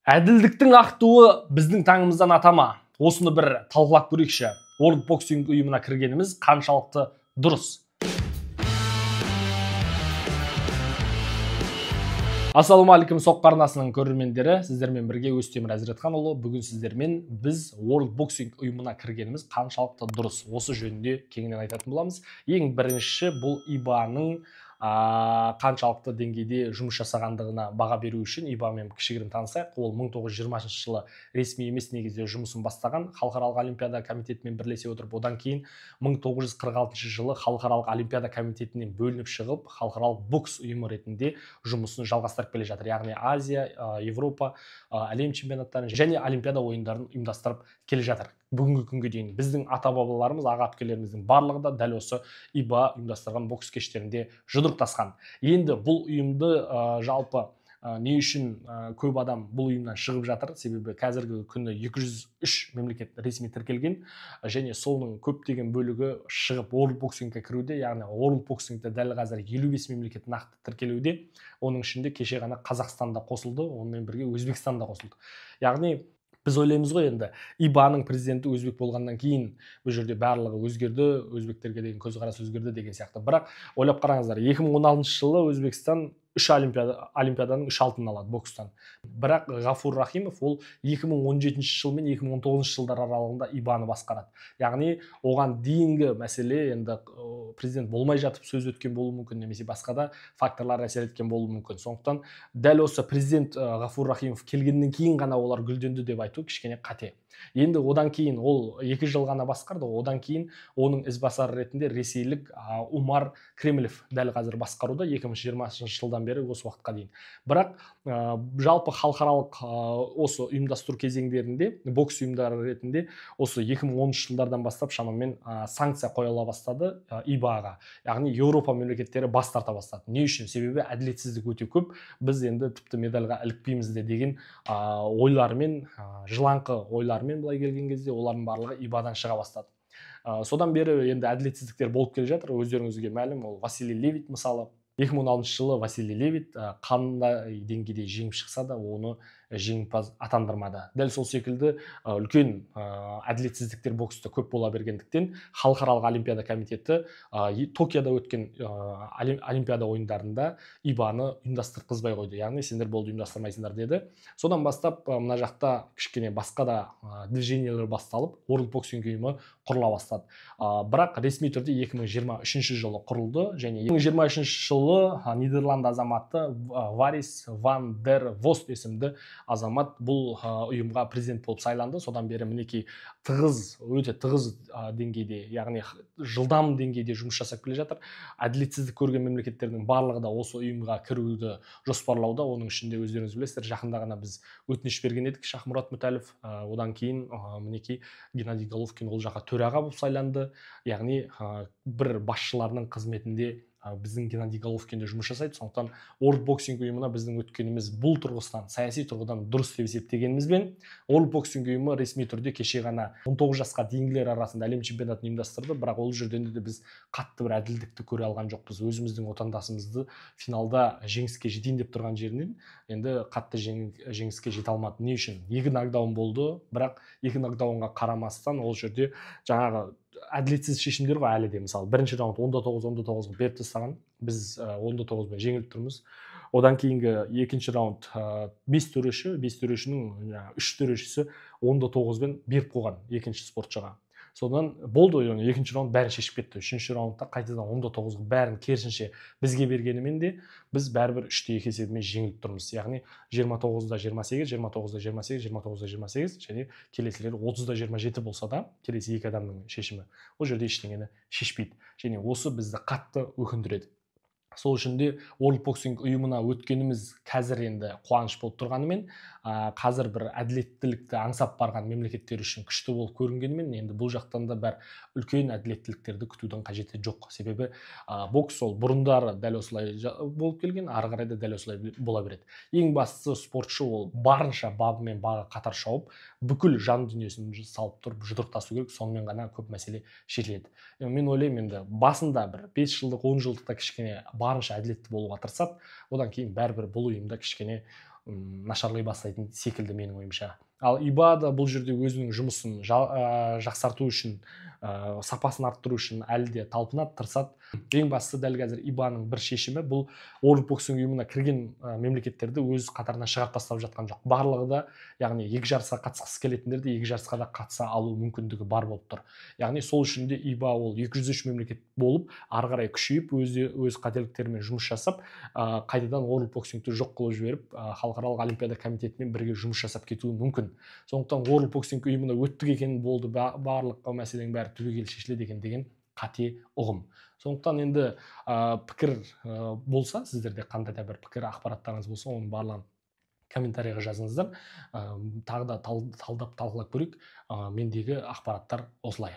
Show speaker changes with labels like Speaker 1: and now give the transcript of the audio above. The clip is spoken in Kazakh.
Speaker 1: Әділдіктің ақ туы біздің таңымыздан атама. Осыны бір талқылап көрейікші. World Boxing ұйымына кіргеніміз қаншалықты дұрыс? Ассалаумағалейкум соққар арнасының көрермендері, сіздермен бірге Өстемір Әзіретханұлы. Бүгін сіздермен біз World Boxing ұйымына кіргеніміз қаншалықты дұрыс? Осы жөнінде кеңінен айтатын боламыз. Ең бірінші бұл IBA-ның қаншалықты деңгейде жұмыс жасағандығына баға беру үшін IBA-мен кішігірім танысайық. Ол 1920 жылы ресми емес негізде жұмысын бастаған, халықаралық олимпиада комитетімен бірлесе отырып, одан кейін 1946 жылы халықаралық олимпиада комитетінен бөлініп шығып, халықаралық бокс ұйымы ретінде жұмысын жалғастырып келе жатыр. Яғни Азия, Европа, әлем чемпионаттарын және олимпиада ойындарын ұйымдастырып келе жатыр. Бүгінгі күнге дейін біздің ата-бабаларымыз, аға-әпкелеріміздің барлығы да дәл осы IBA ұйымдастырған бокс кештерінде жұдырықтасқан. Енді бұл ұйымды жалпы не үшін көп адам бұл ұйымнан шығып жатыр? Себебі қазіргі күні 203 мемлекет ресми тіркелген және соның көптеген бөлігі шығып World Boxing'ге кіруде. Яғни World Boxing'де дәл қазір 55 мемлекет нақты тіркелуде. Оның ішінде кеше ғана Қазақстанда қосылды, онымен бірге Өзбекстан да қосылды. Яғни біз ойлаймыз ғой, енді IBA-ның президенті өзбек болғаннан кейін бұл жерде барлығы өзгерді, өзбектерге деген көзқарас өзгерді деген сияқты. Бірақ ойлап қараңыздар, 2016 жылы Өзбекстан олимпиаданың 3 алтынын алады бокстан. Бірақ Ғафур Рахимов ол 2017 жыл мен 2019 жылдар аралығында IBA-ны басқарады. Яғни оған дейінгі мәселе енді президент болмай жатып сөз өткен болуы мүмкін, немесе басқа да факторлар әсер еткен болуы мүмкін. Сондықтан дәл осы президент Ғафур Рахимов келгеннен кейін ғана олар гүлденді деп айту кішкене қате. Енді одан кейін ол 2 жыл ғана басқарды, одан кейін оның ізбасары ретінде ресейлік Умар Кремлев дәл қазір басқаруда 2020 жылдан бері осы уақытқа дейін. Бірақ жалпы халықаралық осы ұйымдастыру кезеңдерінде бокс ұйымдары ретінде осы 2013 жылдардан бастап шамамен санкция қойыла бастады IBA-ға. Яғни Еуропа мемлекеттері бас тарта бастады. Не үшін? Себебі әділетсіздік өте көп. Біз енді тіпті медальға ілікпейміз деген ойлармен, жылаңқы ойлармен былай келген кезде олардың барлығы IBA-дан шыға бастады. Содан бері енді әділетсіздіктер болып келе жатыр. Өздеріңізге мәлім, ол Василий Левит мысалы 2016 жылы Василий Левит қандай деңгейде жеңіп шықса да оны жеңімпаз атандырмады. Дәл сол секілді үлкен әділетсіздіктер бокста көп бола бергендіктен халықаралық олимпиада комитеті Токиода өткен олимпиада ойындарында IBA-ны ұйымдастырғызбай қойды. Яғни сендер болды ұйымдастырмайсыңдар деді. Содан бастап мына жақта кішкене басқа да движениелер басталып, World Boxing ұйымы құрыла бастады. Бірақ ресми түрде 2023 жылы құрылды және 2023 жылы Нидерланд азаматы Варис ван дер Вост есімді азамат бұл ұйымға президент болып сайланды. Содан бері мінекей өте тығыз деңгейде, яғни жылдам деңгейде жұмыс жасап келе жатыр. Әділетсіздік көрген мемлекеттердің барлығы да осы ұйымға кіруді жоспарлауда. Оның ішінде өздеріңіз білесіздер, жақында ғана біз өтініш берген едік Шахмұрат Мүтәліп. Одан кейін мінекей Геннадий Головкин ол жаққа төраға болып сайланды. Яғни бір басшыларының қызметінде біздің Геннадий Головкинде жұмыс жасайды. Сондықтан World Boxing ұйымына біздің өткеніміз бұл тұрғысынан, саяси тұрғыдан дұрыс деп есептегенімізбен, World Boxing ұйымы ресми түрде кеше ғана 19 жасқа дейінгілер арасында әлем чемпионатын ұйымдастырды. Бірақ ол жерден де біз қатты бір әділдікті көре алған жоқпыз. Өзіміздің отандасымызды финалда жеңіске жетейін деп тұрған жерінен енді қатты жеңіске жете алмады. Не үшін? 2 нокдаун болды, бірақ 2 нокдаунға қарамастан ол жерде жаңағы әділетсіз шешімдер ғой әлі де. Мысалы бірінші раунд 10-9 беріп тастаған, біз 10-9 жеңіліп тұрмыз. Одан кейінгі екінші раунд 5 төрешінің 3 төрешісі 10-9 беріп қойған екінші спортшыға. Содан болды, екінші раунд бәрін шешіп кетті. Үшінші раундта қайтадан 10-9 бәрін керісінше бізге бергенімен де біз бәрібір 3-2 есебімен жеңіліп тұрмыз. Яғни 29-28, 29-28, 29-28 және келесілері 30-27 болса да, келесі 2 адамның шешімі ол жерде ештеңені шешпейді. Және осы бізді қатты өкіндіреді. Сол үшін де World Boxing ұйымына өткеніміз қазір енді қуаныш болып тұрғанымен, қазір бір әділеттілікті аңсап барған мемлекеттер үшін күшті болып көрінгенімен, енді бұл жақтан да бір үлкен әділеттіліктерді күтудің қажеті жоқ. Себебі бокс ол бұрындары дәл осылай болып келген, ары қарай да дәл осылай бола береді. Ең бастысы спортшы ол барынша бабы мен бағы қатар шауып, бүкіл жан дүниесін салып тұрып жұдырықтасу керек, сонымен ғана көп мәселе шешіледі. Мен ойлаймын, енді басында бір 5 жылдық, 10 жылдықта кішкене барынша әділетті болуға тырысады. Одан кейін бәрібір бұл ұйымда кішкене нашарлай бастайтын секілді менің ойымша. Ал ИБА да бұл жерде өзінің жұмысын жақсарту үшін, сапасын арттыру үшін әлі де талпынады, тырысады. Ең бастысы дәл қазір ИБАның бір шешімі бұл World Boxing ұйымына кірген мемлекеттерді өз қатарынан шығарып тастап жатқан жоқ. Барлығы да, яғни екі жарысқа қатысқысы келетіндер де екі жарысқа да қатыса алу мүмкіндігі бар болып тұр. Яғни сол үшін де ИБА ол 203 мемлекет болып, ары қарай күшейіп, өз қателіктерімен жұмыс жасап, қайтадан World Boxingті жоқ қылып жіберіп, халықаралық олимпиада комитетімен бірге жұмыс жасап кетуі мүмкін. Сондықтан World Boxing ұйымына өттік екен болды, барлық мәселенің бәрі түбегейлі шешіледі деген қате ұғым. Сондықтан енді пікір болса, сіздерде қандай да бір пікір, ақпараттарыңыз болса, оның барлығын комментарийға жазыңыздар. Тағы да талдап талқылап көрейік. Мендегі ақпараттар осылай.